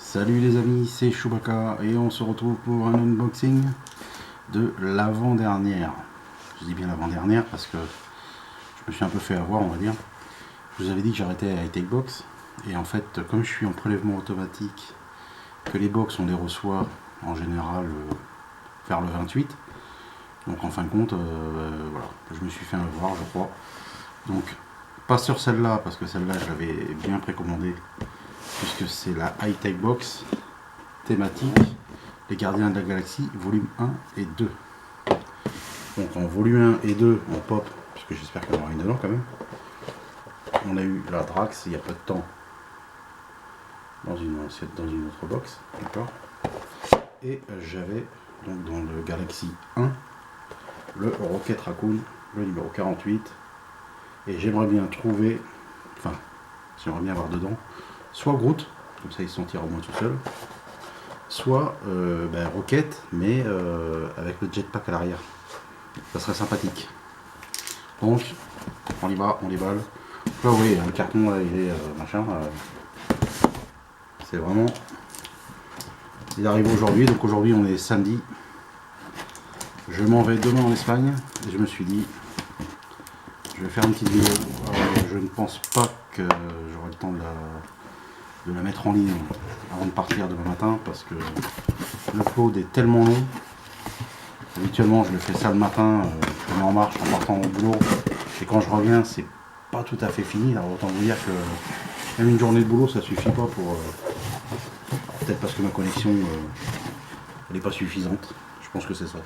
Salut les amis, c'est Chewbacca et on se retrouve pour un unboxing de l'avant-dernière. Je dis bien l'avant-dernière parce que je me suis un peu fait avoir, on va dire. Je vous avais dit que j'arrêtais à iTakeBox et en fait, comme je suis en prélèvement automatique, que les box on les reçoit en général vers le 28. Donc en fin de compte, voilà, je me suis fait avoir, je crois. Donc pas sur celle-là parce que celle-là je l'avais bien précommandée puisque c'est la iTakeBox thématique Les Gardiens de la Galaxie volume 1 et 2. Donc en volume 1 et 2 en pop, puisque j'espère qu'il y en aura une dedans quand même. On a eu la Drax il y a peu de temps dans une autre box, d'accord. Et j'avais donc dans le Galaxy 1 le Rocket Raccoon, le numéro 48. Et j'aimerais bien trouver, enfin j'aimerais bien avoir dedans soit Groot, comme ça il se sentira au moins tout seul, soit Rocket, mais avec le jetpack à l'arrière. Ça serait sympathique. Donc, on y va, on déballe. Là, vous voyez, le carton, là, il est machin. C'est vraiment... Il arrive aujourd'hui, donc aujourd'hui, on est samedi. Je m'en vais demain en Espagne, et je me suis dit, je vais faire une petite vidéo. Je ne pense pas que j'aurai le temps de la mettre en ligne avant de partir demain matin, parce que l'upload est tellement long. Habituellement, je le fais ça le matin, je me mets en marche en partant au boulot, et quand je reviens, c'est pas tout à fait fini. Alors autant vous dire que même une journée de boulot, ça suffit pas pour... peut-être parce que ma connexion elle n'est pas suffisante. Je pense que c'est ça.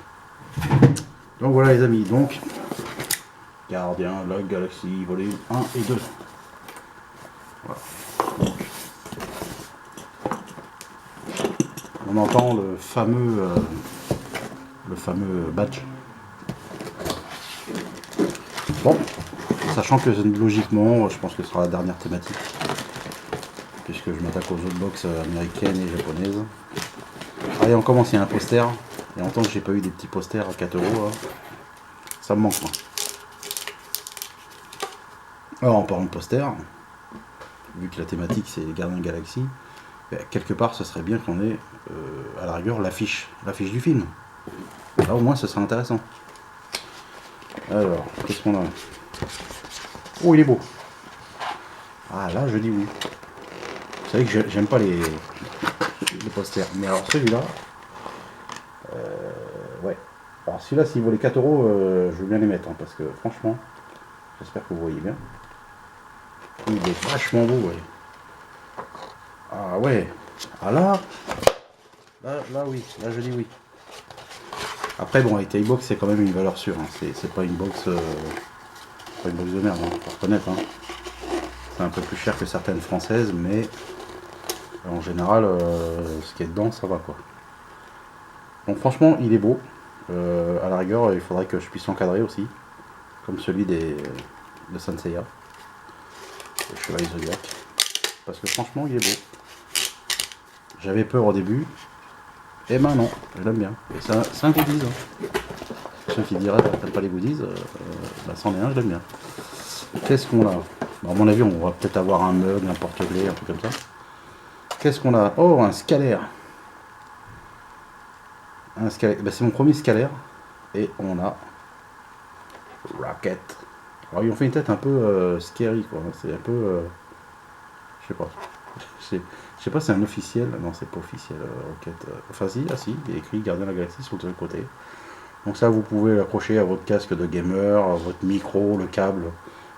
Donc voilà les amis, donc Gardien de la Galaxie volume 1 et 2. Voilà. On entend le fameux badge. Bon, sachant que logiquement, je pense que ce sera la dernière thématique, puisque je m'attaque aux autres box américaines et japonaises. Allez, on commence, il y a un poster. Il y a longtemps que j'ai pas eu des petits posters à 4 euros. Là. Ça me manque, moi. Alors, en parlant de posters, vu que la thématique c'est les Gardiens de la Galaxie, quelque part, ce serait bien qu'on ait, à la rigueur, l'affiche du film. Là, au moins, ce serait intéressant. Alors, qu'est-ce qu'on a? Oh, il est beau. Ah, là, je dis oui. Vous savez que j'aime pas les posters. Mais alors, celui-là... ouais. Alors, celui-là, s'il vaut les 4 euros, je veux bien les mettre. Hein, parce que, franchement, j'espère que vous voyez bien. Il est vachement beau, ouais. Ah, ouais. Ah, là, oui. Là, je dis oui. Après, bon, avec iTakeBox, c'est quand même une valeur sûre. Hein. C'est pas une box... pas une box de merde, hein, faut reconnaître. Hein. C'est un peu plus cher que certaines françaises, mais en général, ce qui est dedans, ça va quoi. Donc franchement, il est beau. À la rigueur, il faudrait que je puisse l'encadrer aussi, comme celui de Saint Seiya, le Chevalier Zodiac. Parce que franchement, il est beau. J'avais peur au début, et ben non, je l'aime bien. Et c'est un goodies. Hein. Ceux qui diraient, t'aimes pas les goodies, bah c'en est un, je l'aime bien. Qu'est-ce qu'on a? Bon, à mon avis, on va peut-être avoir un mug, un porte-clés, un truc comme ça. Qu'est-ce qu'on a? Oh, un scalaire. Un scalaire. Ben, c'est mon premier scalaire. Et on a Rocket. Alors, ils ont fait une tête un peu scary, quoi. C'est un peu... je sais pas. Je sais pas si c'est un officiel. Non, c'est pas officiel, Rocket. Enfin, si, il y a écrit Gardien de la Galaxie sur le côté. Donc ça, vous pouvez l'accrocher à votre casque de gamer, à votre micro, le câble.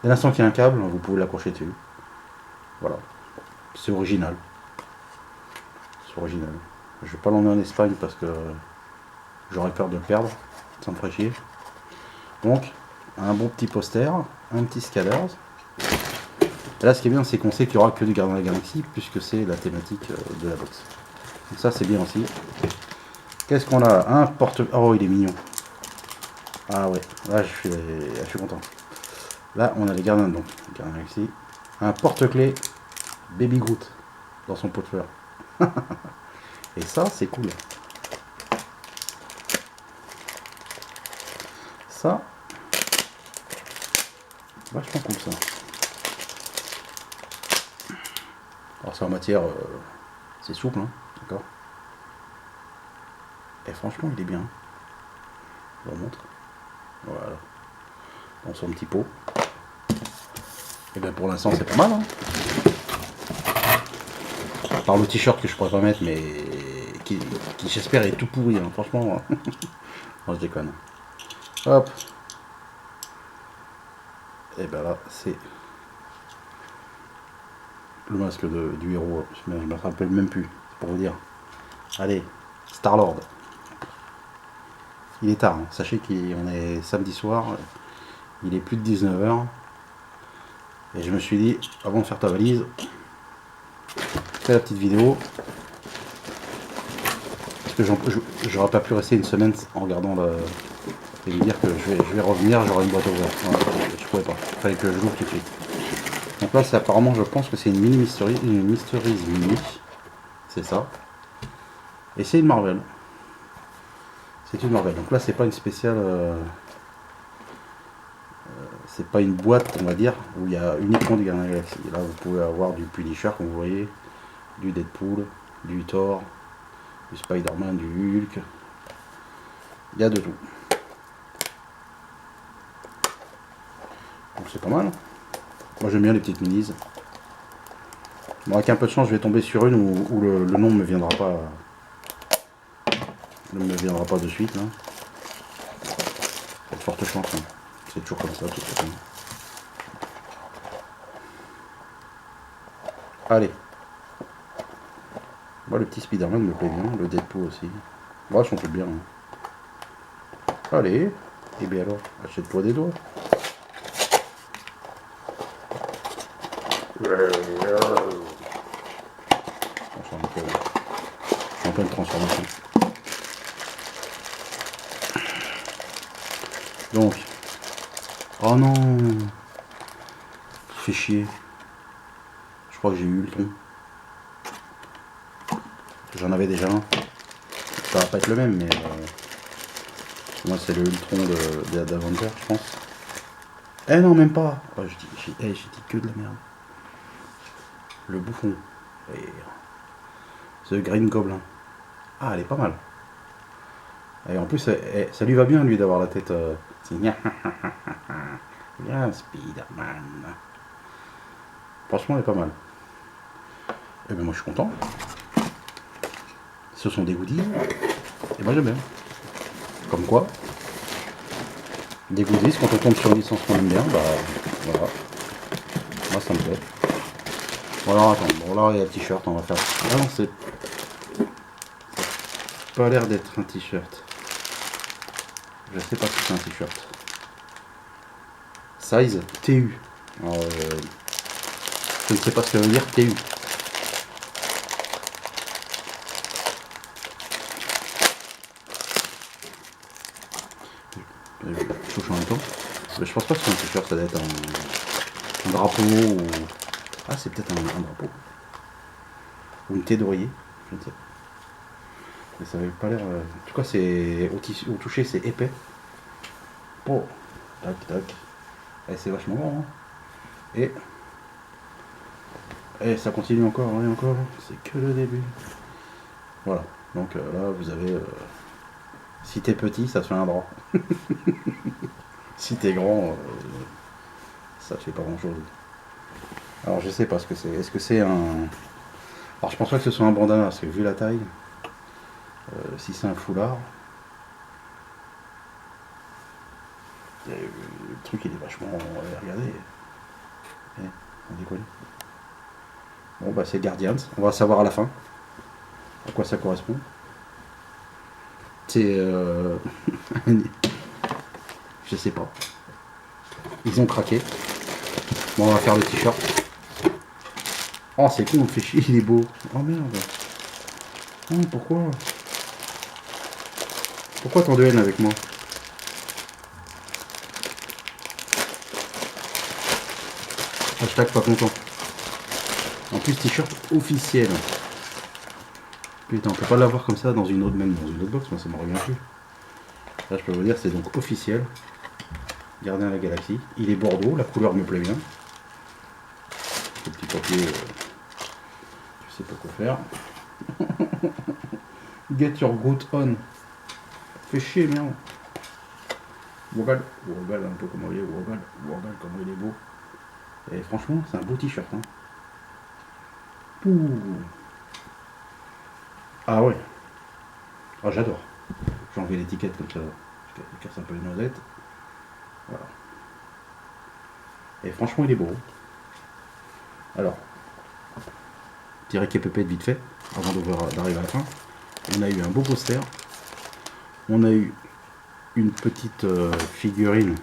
Dès l'instant qu'il y a un câble, vous pouvez l'accrocher dessus. Voilà. C'est original. C'est original. Je vais pas l'emmener en Espagne parce que j'aurais peur de le perdre. Ça me ferait chier. Donc, un bon petit poster, un petit scalaire. Et là, ce qui est bien, c'est qu'on sait qu'il n'y aura que du Gardien de la Galaxie puisque c'est la thématique de la box. Donc ça, c'est bien aussi. Qu'est-ce qu'on a? Un porte... Oh, il est mignon. Ah ouais, là, je suis content. Là, on a les gardiens, donc, Gardien de la Galaxie. Un porte-clés Baby Groot dans son pot de fleurs. Et ça, c'est cool. Ça, vachement cool ça. Alors c'est en matière C'est souple, hein, d'accord. Et franchement, il est bien. Je vous remontre. Voilà. Dans son petit pot. Et bien pour l'instant, c'est pas mal. Hein. Par le t-shirt que je pourrais pas mettre, mais qui j'espère est tout pourri. Hein. Franchement, non, je déconne. Hop. Et ben là, c'est le masque du héros. Je me rappelle même plus, pour vous dire. Allez, Star-Lord. Il est tard, hein. Sachez qu'on est samedi soir, il est plus de 19h. Et je me suis dit, avant de faire ta valise, fais la petite vidéo. Parce que j'aurais pas pu rester une semaine en regardant le... et me dire que je vais revenir, j'aurai une boîte ouverte. Voilà, je pouvais pas, il fallait que je l'ouvre tout de suite. Donc là, c'est apparemment, je pense que c'est une mini mystery, une Mysteries mini. C'est ça. Et c'est une Marvel. C'est une Marvel. Donc là, c'est pas une spéciale... c'est pas une boîte, on va dire, où il y a uniquement du Gardien de la Galaxie. Là, vous pouvez avoir du Punisher, comme vous voyez, du Deadpool, du Thor, du Spider-Man, du Hulk. Il y a de tout. Donc c'est pas mal. Moi, j'aime bien les petites minis. Bon, avec un peu de chance, je vais tomber sur une où le nom ne me viendra pas. Ne me viendra pas de suite. Là. Il y a de fortes chances. Hein. C'est toujours comme ça, de toute façon. Allez. Moi, le petit Spider-Man me plaît bien, le Deadpool aussi. Moi, ils sont tous bien. Hein. Allez. Et bien alors, achète-toi des doigts. En pleine transformation. Donc. Oh non. Fait chier. Je crois que j'ai eu Ultron. J'en avais déjà un. Ça va pas être le même, mais moi c'est le Ultron d'Avenger, je pense. Eh non, même pas. Oh, j'ai dit que de la merde. Le bouffon. The Green Goblin. Ah, elle est pas mal. Et en plus, ça lui va bien, lui, d'avoir la tête... Bien, Spider-Man. Franchement, elle est pas mal. Et bien, moi, je suis content. Ce sont des goodies. Et moi, j'aime bien. Comme quoi, des goodies, quand on tombe sur une licence qu'on aime bien, bah, voilà. Moi, ça me plaît. Bon, alors, attends. Bon, là, il y a le t-shirt, on va faire... Ah non, c'est... pas l'air d'être un t-shirt. Je sais pas si c'est un t-shirt. Size TU. Alors, je ne sais pas ce que veut dire TU. Je touche en même temps. Je pense pas que c'est un t-shirt, ça doit être un drapeau ou... Ah, c'est peut-être un drapeau. Ou une thé d'oreiller, je ne sais pas. Mais ça n'avait pas l'air... En tout cas, c'est au toucher, c'est épais. Oh, tac, tac. Et c'est vachement grand. Hein. Et ça continue encore, et encore. C'est que le début. Voilà. Donc là, vous avez... si t'es petit, ça te fait un drap. Si t'es grand, ça te fait pas grand-chose. Alors, je sais pas ce que c'est. Est-ce que c'est un... Alors, je pense pas que ce soit un bandana, parce que vu la taille... si c'est un foulard... Le truc il est vachement... Regardez. On déconne. Bon bah c'est Guardians. On va savoir à la fin à quoi ça correspond. C'est... je sais pas. Ils ont craqué. Bon, on va faire le t-shirt. Oh c'est con, on me fait chier, il est beau. Oh merde. Oh, pourquoi tant de haine avec moi? Hashtag pas content. En plus, t-shirt officiel. Putain, on peut pas l'avoir comme ça dans une autre, même dans une autre box, moi ça me revient plus. Là, je peux vous dire, c'est donc officiel. Gardien de la Galaxie. Il est bordeaux, la couleur me plaît bien. Le petit papier, je sais pas quoi faire. Get your goat on. Fais chier, merde. Regarde un peu comment il est, regarde comment il est beau. Et franchement, c'est un beau t-shirt. Hein. Ouh. Ah ouais. Ah, j'adore. J'ai enlevé l'étiquette comme ça. Je casse un peu les noisettes. Voilà. Et franchement, il est beau. Alors, petit récapépète vite fait, avant d'arriver à la fin. On a eu un beau poster. On a eu une petite figurine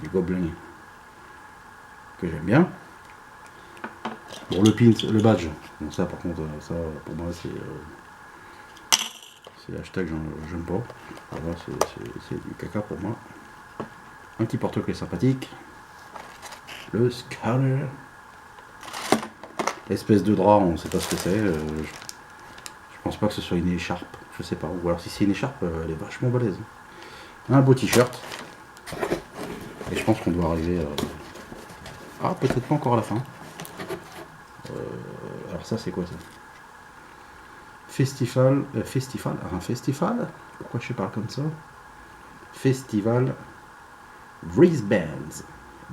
du gobelin que j'aime bien. Bon, le pin, le badge, bon, ça par contre, ça pour moi c'est hashtag j'aime pas. Voilà, c'est du caca pour moi. Un petit porte-clés sympathique. Le scanner. Espèce de drap, on ne sait pas ce que c'est. Je pense pas que ce soit une écharpe. Je sais pas. Ou alors si c'est une écharpe, elle est vachement balèze. Un beau t-shirt. Et je pense qu'on doit arriver. Ah, peut-être pas encore à la fin. Alors ça, c'est quoi ça? Festival. Un festival. Pourquoi je parle comme ça? Festival. Wristbands.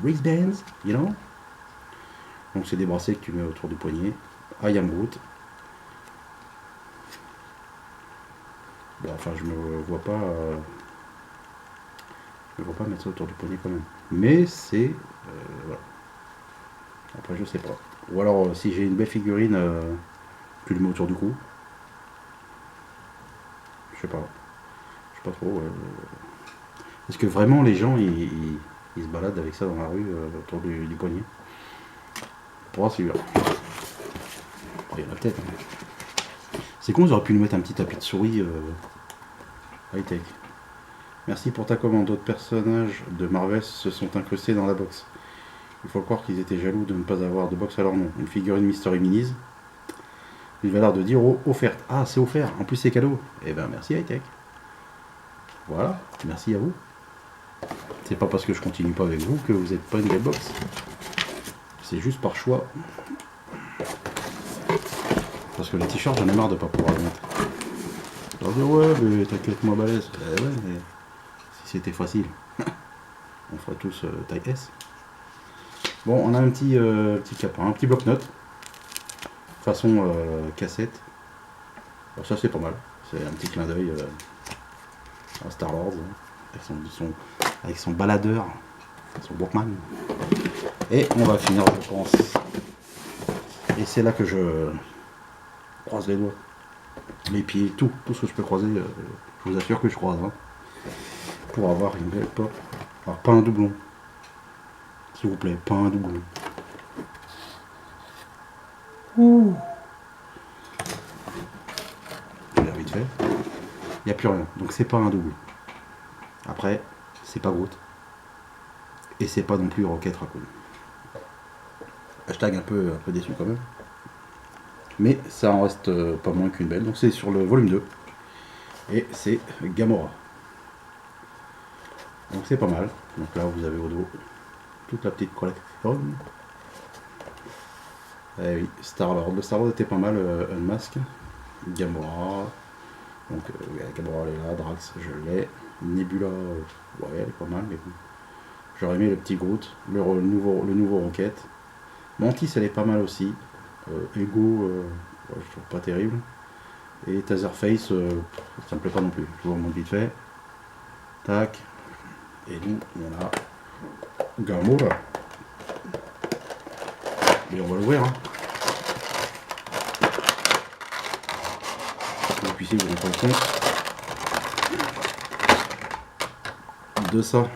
Wristbands, you know? Donc c'est des bracelets que tu mets autour du poignet. I am Groot. Bon, enfin, je me vois pas. Je me vois pas mettre ça autour du poignet quand même. Mais c'est. Voilà. Après, je sais pas. Ou alors, si j'ai une belle figurine, tu le mets autour du cou. Je sais pas. Je sais pas trop. Est-ce que vraiment les gens ils se baladent avec ça dans la rue autour du poignet? Pour sûr. Il y en a peut-être. Hein. C'est con, j'aurais pu nous mettre un petit tapis de souris high-tech. Merci pour ta commande. D'autres personnages de Marvel se sont incrustés dans la box. Il faut croire qu'ils étaient jaloux de ne pas avoir de box à leur nom. Une figurine Mystery Minis. Une valeur de 10 € offerte. Ah, c'est offert. En plus, c'est cadeau. Eh ben, merci high-tech. Voilà. Merci à vous. C'est pas parce que je continue pas avec vous que vous n'êtes pas une belle box. C'est juste par choix. Parce que les t-shirts, j'en ai marre de pas pouvoir les mettre. Je leur dis ouais, mais t'inquiète, moi balèze. Eh ouais, mais si c'était facile, on ferait tous taille S. Bon, on a un petit capin, un petit bloc-notes. Façon cassette. Alors ça, c'est pas mal. C'est un petit clin d'œil à Star-Lord. Avec son baladeur, son Walkman. Et on va finir, je pense. Et c'est là que je croise les doigts, les pieds, tout ce que je peux croiser, je vous assure que je croise. Hein, pour avoir une belle pop. Alors, pas un doublon. S'il vous plaît, pas un doublon. Ouh. Regarde vite fait. Il n'y a plus rien. Donc c'est pas un double. Après, c'est pas Groot. Et c'est pas non plus Rocket Raccoon. Hashtag un peu déçu quand même. Mais ça en reste pas moins qu'une belle. Donc c'est sur le volume 2. Et c'est Gamora. Donc c'est pas mal. Donc là vous avez au dos toute la petite collection. Eh oui, Star-Lord. Le Star-Lord était pas mal, Unmask. Gamora. Donc Gamora elle est là, Drax je l'ai. Nebula, ouais elle est pas mal, mais bon. J'aurais aimé le petit Groot, le nouveau Rocket. Mantis elle est pas mal aussi. Ego, ouais, je trouve pas terrible. Et Taserface, ça me plaît pas non plus. Je vous remonte vite fait. Tac. Et nous, on a Gamora. Et on va l'ouvrir. Hein. Vous puissiez vous rendre compte de ça.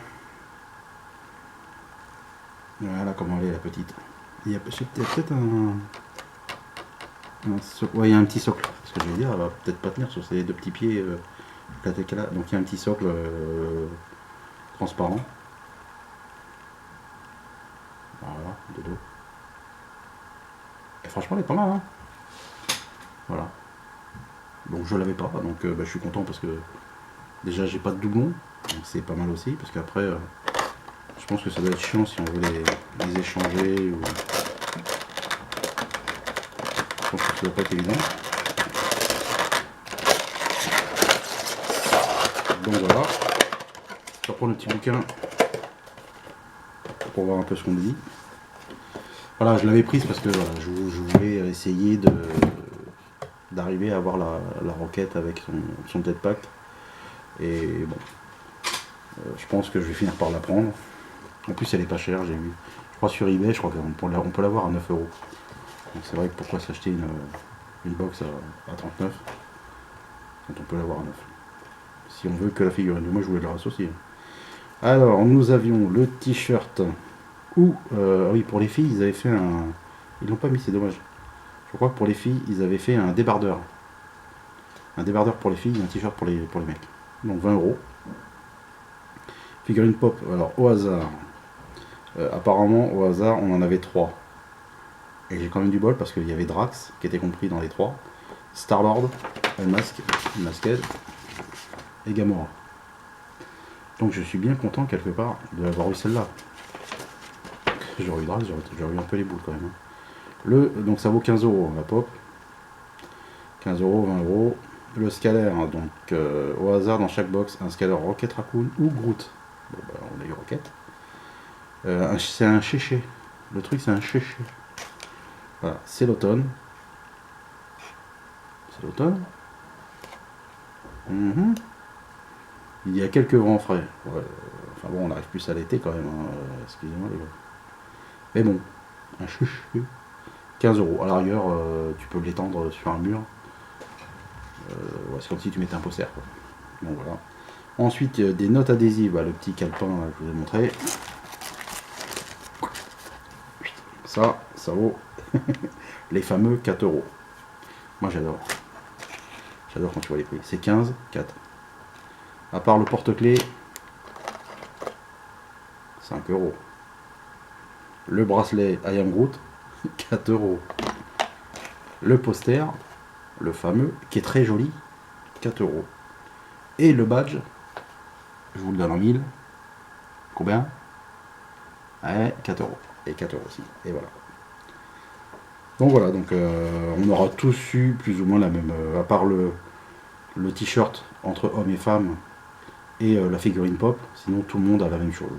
Voilà comment elle est la petite. Il y a peut-être ouais, il y a un petit socle. Ce que je vais dire, elle va peut-être pas tenir sur ces deux petits pieds. Là. Donc il y a un petit socle transparent. Voilà, de dos. Et franchement, elle est pas mal. Hein. Voilà. Donc je l'avais pas, donc je suis content parce que déjà j'ai pas de doublon. Donc c'est pas mal aussi, parce qu'après, je pense que ça doit être chiant si on veut les échanger. Ou... Je pense que ça doit pas être évident. Donc voilà. Je vais reprendre le petit bouquin pour voir un peu ce qu'on dit. Voilà, je l'avais prise parce que voilà, je voulais essayer d'arriver à avoir la roquette avec son jetpack. Et bon, je pense que je vais finir par la prendre. En plus, elle est pas chère, j'ai vu. Je crois sur eBay, je crois qu'on peut l'avoir à 9 €. Donc c'est vrai que pourquoi s'acheter une box à 39 quand on peut l'avoir à 9. Si on veut que la figurine. Moi, je voulais le rassocier. Alors, nous avions le t-shirt. Ou, oui, pour les filles, ils avaient fait un... Ils l'ont pas mis, c'est dommage. Je crois que pour les filles, ils avaient fait un débardeur. Un débardeur pour les filles et un t-shirt pour les mecs. Donc 20 €. Figurine pop, alors au hasard. Apparemment, au hasard, on en avait 3. Et j'ai quand même du bol parce qu'il y avait Drax qui était compris dans les 3. Star-Lord, Unmasked et Gamora. Donc je suis bien content quelque part de l'avoir eu celle-là. J'aurais eu Drax, j'aurais eu un peu les boules quand même. Donc ça vaut 15 € la pop. 15 €, 20 €. Le scalaire, hein, donc au hasard dans chaque box, un scalaire Rocket Raccoon ou Groot. Bon bah on a eu Rocket. C'est un chéché. Le truc c'est un chéché. Voilà, c'est l'automne. C'est l'automne. Il y a quelques vents frais. Ouais, enfin bon, on arrive plus à l'été quand même. Hein. Excusez-moi les gars. Mais bon, un chouchou. 15 €. À la rigueur, tu peux l'étendre sur un mur. Ouais, c'est comme si tu mettais un poster. Quoi. Donc voilà. Ensuite, des notes adhésives. Bah, le petit calepin, là, je vous ai montré. Ça vaut les fameux 4 €. Moi j'adore. J'adore quand tu vois les prix. C'est 15, 4. À part le porte-clés, 5 €. Le bracelet I Am Groot, 4 €. Le poster, le fameux, qui est très joli, 4 €. Et le badge, je vous le donne en 1000. Combien? Ouais, 4 €. Et 4 € aussi. Et voilà. Donc voilà, donc on aura tous eu plus ou moins la même, à part le t-shirt entre hommes et femmes et la figurine pop, sinon tout le monde a la même chose.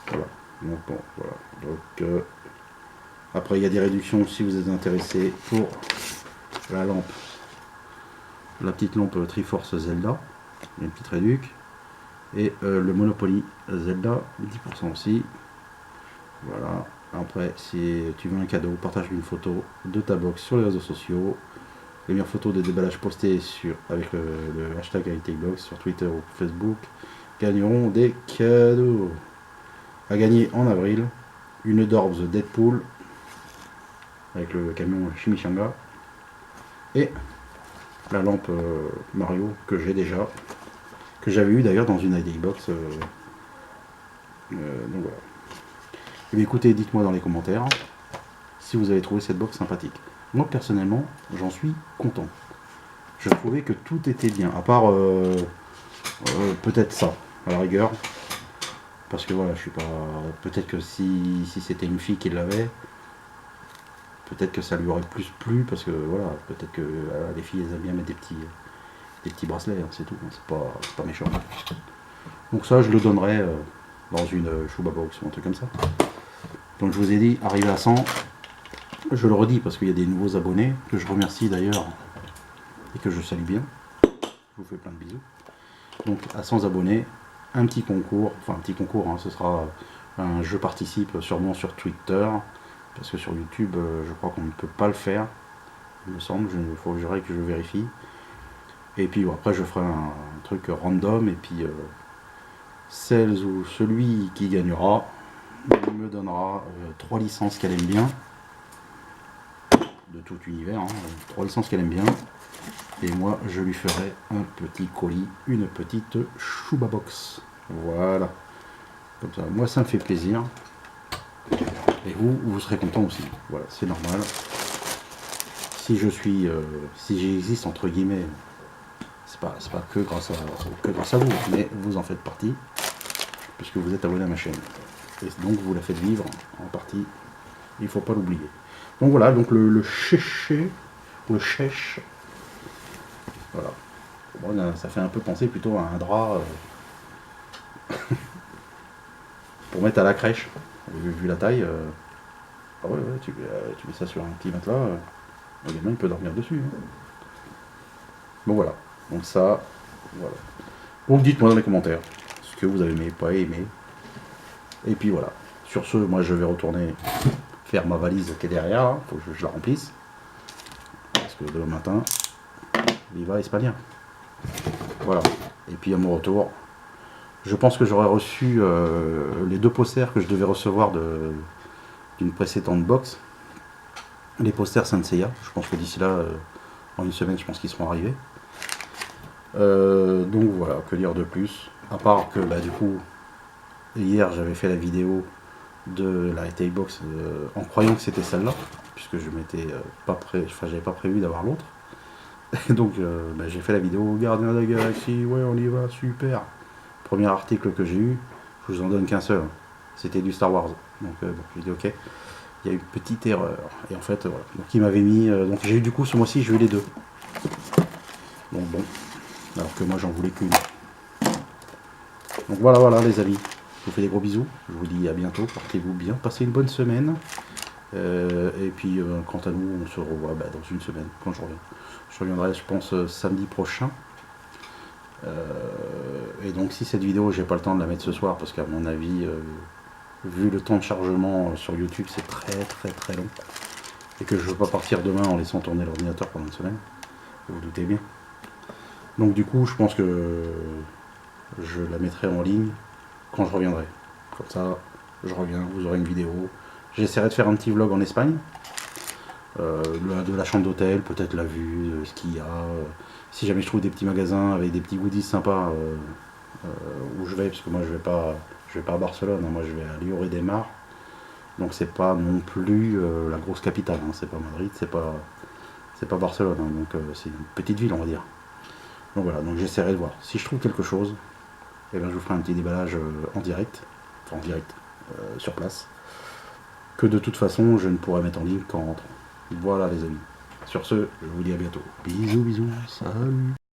Voilà. Donc bon, voilà. Donc après il y a des réductions si vous êtes intéressé pour la lampe, la petite lampe Triforce Zelda, il y a une petite réduc, et le Monopoly Zelda 10% aussi. Voilà. Après, si tu veux un cadeau, partage une photo de ta box sur les réseaux sociaux. Les meilleures photos de déballage postées avec le hashtag HiTechBox sur Twitter ou Facebook gagneront des cadeaux. À gagner en avril, une Dorbs Deadpool avec le camion Chimichanga et la lampe Mario que j'ai déjà, que j'avais eu d'ailleurs dans une HiTechBox. Donc voilà. Et bien écoutez, dites-moi dans les commentaires si vous avez trouvé cette box sympathique. Moi personnellement, j'en suis content. Je trouvais que tout était bien, à part peut-être ça, à la rigueur. Parce que voilà, je suis pas. Peut-être que si c'était une fille qui l'avait, peut-être que ça lui aurait plus plu, parce que voilà, peut-être que les filles elles aiment bien mettre des petits bracelets, hein, c'est tout, hein, c'est pas méchant. Donc ça, je le donnerais dans une Chouba Box ou un truc comme ça. Donc je vous ai dit, arrivé à 100, je le redis parce qu'il y a des nouveaux abonnés, que je remercie d'ailleurs, et que je salue bien. Je vous fais plein de bisous. Donc à 100 abonnés, un petit concours, enfin un petit concours, hein, ce sera un je participe sûrement sur Twitter, parce que sur YouTube, je crois qu'on ne peut pas le faire, il me semble, il faudrait que je vérifie. Et puis bon, après je ferai un truc random, et puis celle ou celui qui gagnera me donnera 3 licences qu'elle aime bien, de tout univers, hein, 3 licences qu'elle aime bien, et moi je lui ferai un petit colis, une petite Chouba Box. Voilà, comme ça, moi ça me fait plaisir, et vous serez content aussi. Voilà, c'est normal. Si je suis, si j'existe entre guillemets, c'est pas que grâce à vous, mais vous en faites partie, puisque vous êtes abonné à ma chaîne. Et donc vous la faites vivre en partie il faut pas l'oublier. Donc voilà, donc le chéché, le chèche, voilà. Bon, là, ça fait un peu penser plutôt à un drap pour mettre à la crèche, vu la taille. Ah ouais, tu mets ça sur un petit matelas, le gamin il peut dormir dessus. Hein. Bon voilà, donc ça, voilà. Donc dites-moi dans les commentaires ce que vous avez aimé, pas aimé. Et puis voilà. Sur ce, moi je vais retourner faire ma valise qui est derrière, hein. Faut que je la remplisse. Parce que demain matin, viva Espagnol. Voilà. Et puis à mon retour, je pense que j'aurai reçu les 2 posters que je devais recevoir d'une précédente box. Les posters Saint Seiya. Je pense que d'ici là, en une semaine, je pense qu'ils seront arrivés. Donc voilà, que dire de plus. À part que bah, du coup, hier j'avais fait la vidéo de la Retail Box en croyant que c'était celle-là, puisque je m'étais j'avais pas prévu d'avoir l'autre. Et donc bah, j'ai fait la vidéo Gardien de la Galaxie, ouais on y va, super. Premier article que j'ai eu, je vous en donne qu'un seul, c'était du Star Wars. Donc j'ai dit ok, il y a eu une petite erreur. Et en fait voilà, donc il m'avait mis, donc j'ai eu du coup ce mois-ci j'ai eu les 2. Donc bon, alors que moi j'en voulais qu'une. Donc voilà les amis, je vous fais des gros bisous, je vous dis à bientôt, portez-vous bien, passez une bonne semaine. Et puis quant à nous, on se revoit dans une semaine quand je reviens. Je reviendrai je pense samedi prochain. Et donc si cette vidéo j'ai pas le temps de la mettre ce soir parce qu'à mon avis vu le temps de chargement sur YouTube c'est très long et que je veux pas partir demain en laissant tourner l'ordinateur pendant une semaine, vous vous doutez bien. Donc du coup je pense que je la mettrai en ligne quand je reviendrai. Comme ça je reviens, vous aurez une vidéo. J'essaierai de faire un petit vlog en Espagne. De la chambre d'hôtel, peut-être la vue, ce qu'il y a. Si jamais je trouve des petits magasins avec des petits goodies sympas où je vais, parce que moi je vais pas à Barcelone, hein, moi je vais à Lloret de Mar. Donc c'est pas non plus la grosse capitale, hein, c'est pas Madrid, c'est pas Barcelone, hein, donc c'est une petite ville on va dire. Donc voilà, donc j'essaierai de voir. Si je trouve quelque chose, et ben je vous ferai un petit déballage en direct, enfin en direct, sur place. Que de toute façon je ne pourrai mettre en ligne qu'en rentrant. Voilà les amis. Sur ce, je vous dis à bientôt. Bisous, salut.